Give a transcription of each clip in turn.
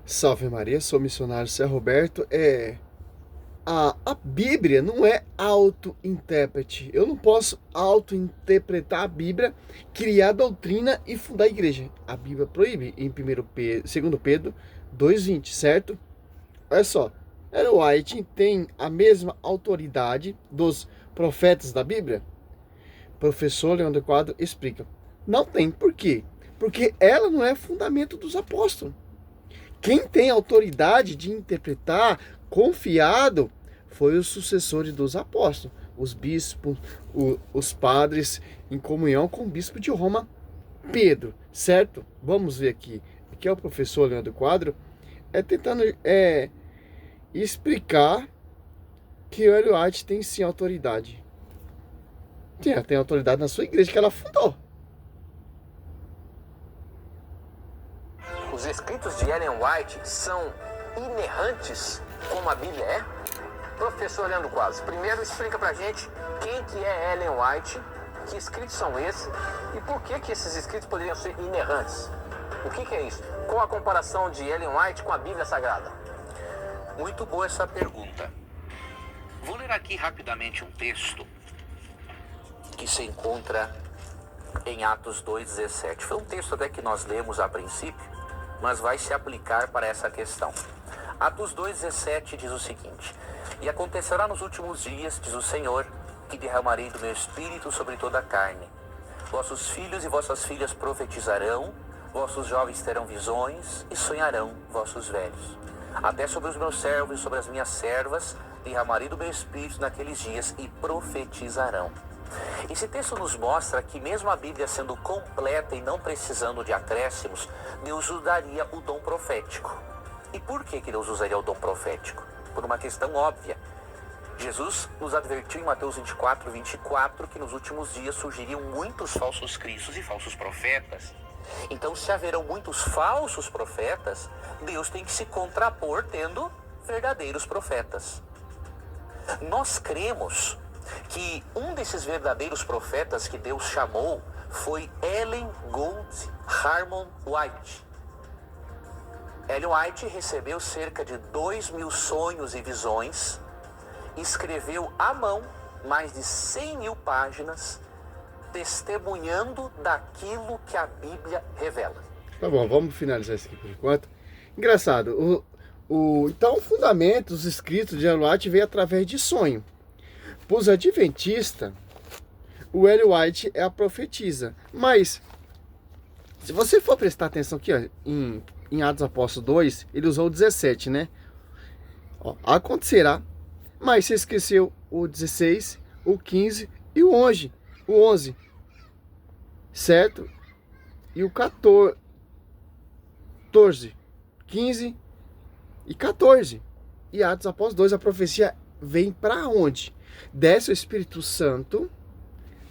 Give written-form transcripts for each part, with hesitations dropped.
Salve Maria, sou o missionário Zé Roberto. A Bíblia não é auto-intérprete. Eu não posso auto-interpretar a Bíblia, criar doutrina e fundar a igreja. A Bíblia proíbe em 2 Pedro 2,20, certo? Olha só, Ellen White tem a mesma autoridade dos profetas da Bíblia? Professor Leandro Quadro explica. Não tem. Por quê? Porque ela não é fundamento dos apóstolos. Quem tem autoridade de interpretar, confiado, foi os sucessores dos apóstolos, os bispos, os padres, em comunhão com o bispo de Roma, Pedro, certo? Vamos ver aqui. Aqui é o professor Leandro Quadro, tentando explicar que o Ellen White tem sim autoridade. Sim, ela tem autoridade na sua igreja que ela fundou. Os escritos de Ellen White são inerrantes, como a Bíblia é? Professor Leandro Quadros, primeiro explica pra gente quem que é Ellen White, que escritos são esses e por que esses escritos poderiam ser inerrantes. O que é isso? Qual a comparação de Ellen White com a Bíblia Sagrada? Muito boa essa pergunta. Vou ler aqui rapidamente um texto que se encontra em Atos 2,17. Foi um texto até que nós lemos a princípio, mas vai se aplicar para essa questão. Atos 2,17 diz o seguinte: E acontecerá nos últimos dias, diz o Senhor, que derramarei do meu espírito sobre toda a carne. Vossos filhos e vossas filhas profetizarão, vossos jovens terão visões e sonharão vossos velhos. Até sobre os meus servos e sobre as minhas servas derramarei do meu espírito naqueles dias e profetizarão. Esse texto nos mostra que mesmo a Bíblia sendo completa e não precisando de acréscimos, Deus usaria o dom profético. E por que Deus usaria o dom profético? Por uma questão óbvia. Jesus nos advertiu em Mateus 24 que nos últimos dias surgiriam muitos falsos cristos e falsos profetas. Então, se haverão muitos falsos profetas, Deus tem que se contrapor tendo verdadeiros profetas. Nós cremos que um desses verdadeiros profetas que Deus chamou foi Ellen Gold Harmon White. Ellen White recebeu cerca de 2.000 sonhos e visões, escreveu à mão mais de 100.000 páginas, testemunhando daquilo que a Bíblia revela. Tá bom, vamos finalizar isso aqui por enquanto. Engraçado, então o fundamento, os escritos de Ellen White veio através de sonho. Para os adventistas, o Ellen White é a profetisa. Mas, se você for prestar atenção aqui, ó, em Atos Apóstolos 2, ele usou o 17, né? Ó, acontecerá, mas você esqueceu o 16, o 15 e o 11. O 11, certo? E o 14, 15 e 14. E Atos Apóstolos 2, a profecia vem para onde? Desce o Espírito Santo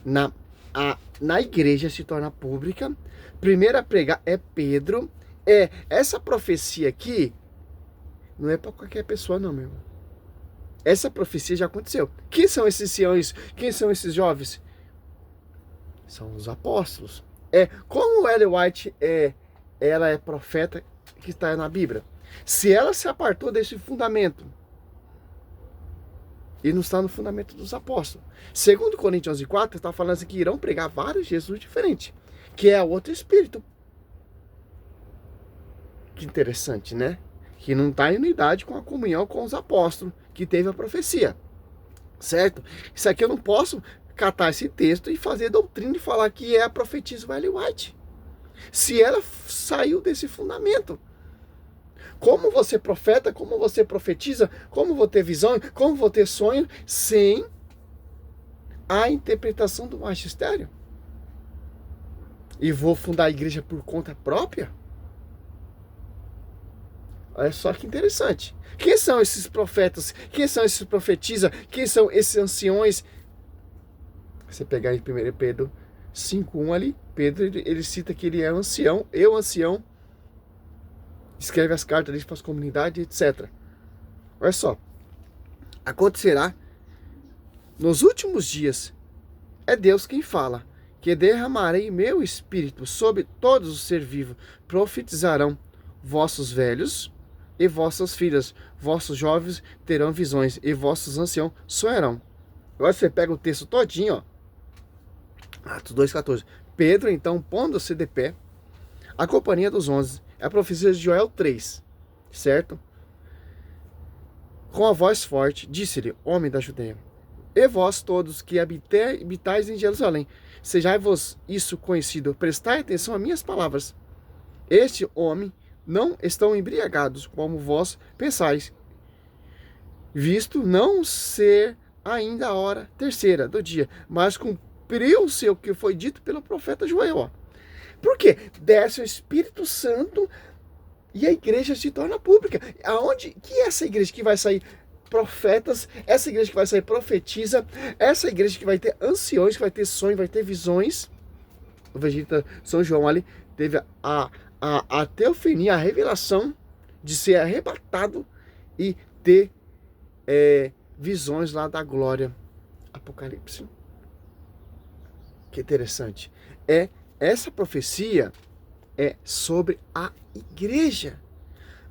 na igreja, se torna pública. Primeiro a pregar é Pedro. Essa profecia aqui não é para qualquer pessoa não, meu irmão. Essa profecia já aconteceu. Quem são esses anciãos? Quem são esses jovens? São os apóstolos. Como Ellen White ela é profeta que está na Bíblia. Se ela se apartou desse fundamento, e não está no fundamento dos apóstolos. Segundo Coríntios 11:4, está falando assim que irão pregar vários Jesus diferentes, que é outro espírito. Que interessante, né? Que não está em unidade com a comunhão com os apóstolos, que teve a profecia. Certo? Isso aqui eu não posso catar esse texto e fazer doutrina e falar que é a profetisa Ellen White. Se ela saiu desse fundamento. Como você profeta, como você profetiza, como vou ter visão, como vou ter sonho, sem a interpretação do magistério? E vou fundar a igreja por conta própria? Olha só que interessante. Quem são esses profetas? Quem são esses profetisas? Quem são esses anciões? Você pegar em 1 Pedro 5:1 ali, Pedro ele cita que ele é ancião, ancião, escreve as cartas ali para as comunidades, etc. Olha só. Acontecerá nos últimos dias, é Deus quem fala, que derramarei meu espírito sobre todos os ser vivos, profetizarão vossos velhos, e vossas filhas, vossos jovens terão visões, e vossos anciãos sonharão. Agora você pega o texto todinho, ó. Atos 2,14. Pedro, então, pondo-se de pé, a companhia dos 11, é a profecia de Joel 3, certo? Com a voz forte, disse-lhe, homem da Judeia, e vós todos que habitais em Jerusalém, sejai-vos isso conhecido, prestai atenção a minhas palavras. Este homem não estão embriagados, como vós pensais, visto não ser ainda a hora terceira do dia, mas cumpriu-se o que foi dito pelo profeta Joel. Por quê? Desce o Espírito Santo e a igreja se torna pública. Aonde que é essa igreja que vai sair profetas, essa igreja que vai sair profetiza, essa igreja que vai ter anciões, que vai ter sonhos, vai ter visões? O evangelista São João ali teve a teofania, a revelação de ser arrebatado e ter visões lá da glória. Apocalipse. Que interessante. Essa profecia é sobre a igreja.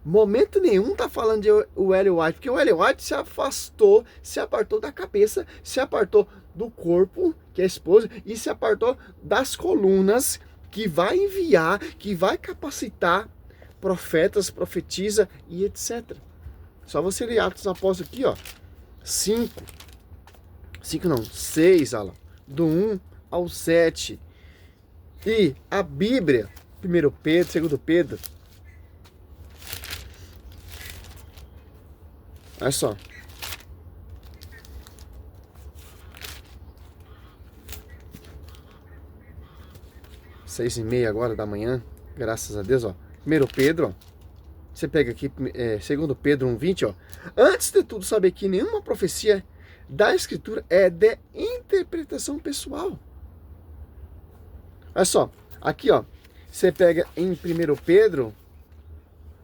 Momento nenhum está falando de o Ellen White, porque o Ellen White se afastou, se apartou da cabeça, se apartou do corpo, que é a esposa, e se apartou das colunas que vai enviar, que vai capacitar profetas, profetiza e etc. Só você ler Atos dos Apóstolos aqui, ó. 6, Alan, do 1 ao 7. E a Bíblia, 1 Pedro, 2 Pedro. Olha só. 6:30 agora da manhã, graças a Deus, ó. 1 Pedro, ó. Você pega aqui, 2 Pedro 1:20, ó. Antes de tudo, saber que nenhuma profecia da Escritura é de interpretação pessoal. Olha só, aqui, ó. Você pega em 1 Pedro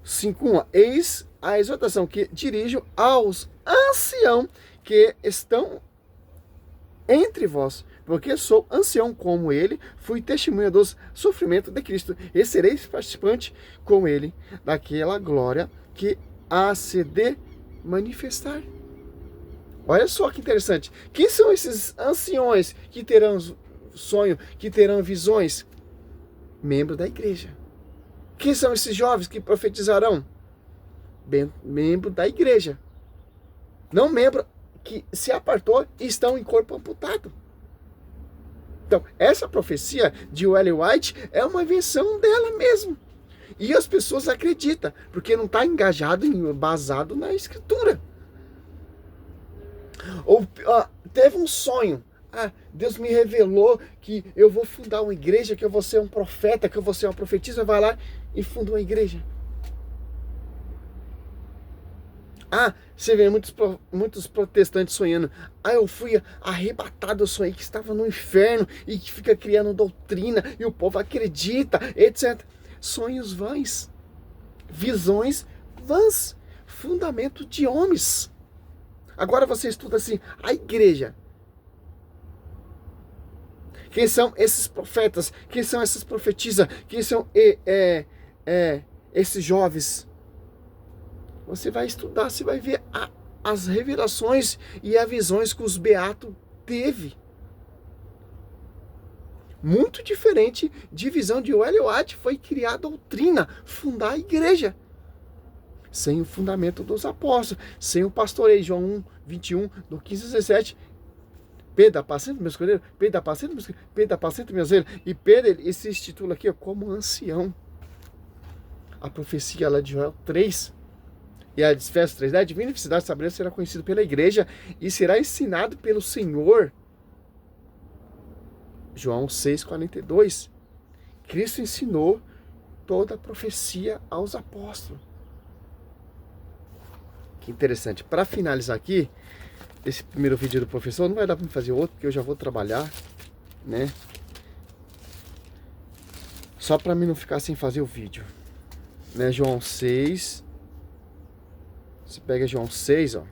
5:1, ó. Eis a exortação que dirijo aos anciãos que estão entre vós, porque sou ancião como ele, fui testemunha dos sofrimentos de Cristo, e serei participante com ele daquela glória que há se de manifestar. Olha só que interessante. Quem são esses anciões que terão sonho, que terão visões? Membro da igreja. Quem são esses jovens que profetizarão? Membro da igreja. Não membro que se apartou e estão em corpo amputado. Então, essa profecia de Ellen White é uma invenção dela mesmo. E as pessoas acreditam, porque não está engajado, embasado na Escritura. Ou teve um sonho. Deus me revelou que eu vou fundar uma igreja, que eu vou ser um profeta, que eu vou ser uma profetisa. Vai lá e funda uma igreja. Você vê muitos protestantes sonhando. Eu fui arrebatado, eu sonhei que estava no inferno e que fica criando doutrina e o povo acredita, etc. Sonhos vãs, visões vãs, fundamento de homens. Agora você estuda assim, a igreja. Quem são esses profetas? Quem são essas profetisas? Quem são esses jovens? Você vai estudar, você vai ver as revelações e as visões que os beatos teve. Muito diferente de visão de Ellen White, foi criar a doutrina, fundar a igreja. Sem o fundamento dos apóstolos, sem o pastoreio, João 1:21, do 15 a 17. Pedro, apacenta meus cordeiros, Pedro, apacenta meus cordeiros, Pedro, apacenta meus ovelhas. E Pedro, ele se intitula aqui como ancião. A profecia lá de Joel 3. E a verso 3, a divina felicidade saberá será conhecido pela igreja e será ensinado pelo Senhor. João 6:42. Cristo ensinou toda a profecia aos apóstolos. Que interessante. Para finalizar aqui, esse primeiro vídeo do professor, não vai dar para fazer outro, porque eu já vou trabalhar, né? Só para mim não ficar sem fazer o vídeo. Né? João 6. Você pega João 6, ó.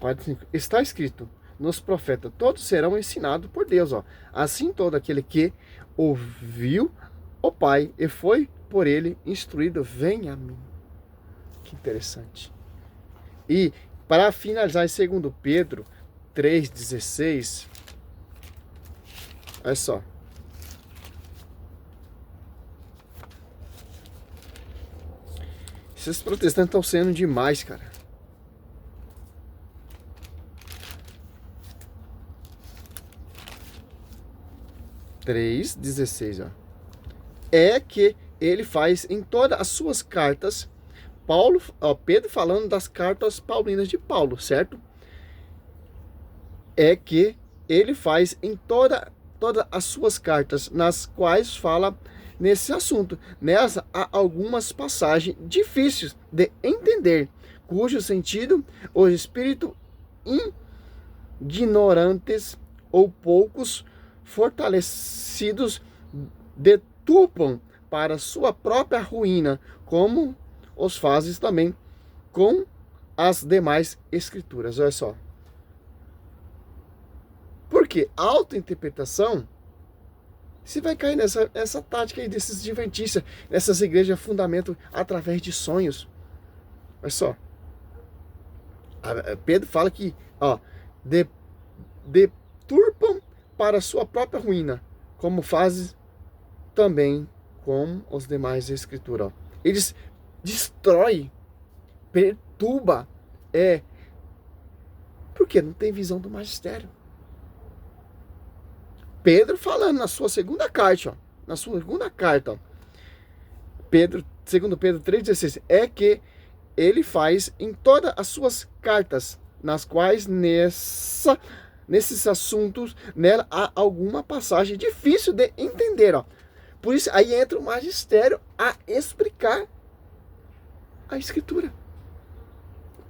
45. Está escrito nos profetas, todos serão ensinados por Deus, ó. Assim todo aquele que ouviu o Pai e foi por ele instruído, vem a mim. Que interessante. E para finalizar, em 2 Pedro 3,16, olha só. Esses protestantes estão sendo demais, cara. Três, 16, ó. É que ele faz em todas as suas cartas, Pedro falando das cartas paulinas de Paulo, certo? É que ele faz em todas as suas cartas, nas quais fala nesse assunto. Nessa há algumas passagens difíceis de entender, cujo sentido o espírito ignorantes ou poucos fortalecidos deturpam para sua própria ruína, como os fazes também com as demais escrituras. Olha só. Porque autointerpretação, você vai cair nessa tática aí desses adventistas, nessas igrejas fundamentam através de sonhos. Olha só. Pedro fala que, ó, deturpam para sua própria ruína, como fazem também com os demais escrituras. Ó. Eles destroem, perturba, porque não tem visão do magistério. Pedro falando na sua segunda carta, ó, ó, 2 Pedro 3,16, é que ele faz em todas as suas cartas, nas quais nesses assuntos, nela há alguma passagem difícil de entender, ó. Por isso aí entra o magistério a explicar a escritura,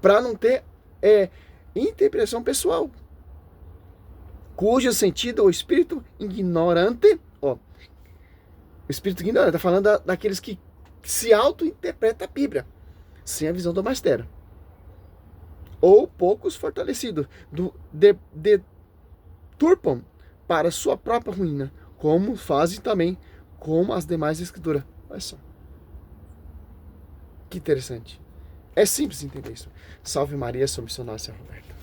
para não ter interpretação pessoal, cujo sentido o espírito ignorante, ó, o espírito ignorante está falando daqueles que se auto-interpretam a Bíblia sem a visão do magistério, ou poucos fortalecidos, deturpam para sua própria ruína, como fazem também com as demais escrituras. Olha só. Que interessante. É simples entender isso. Salve Maria, sou missionário Roberto.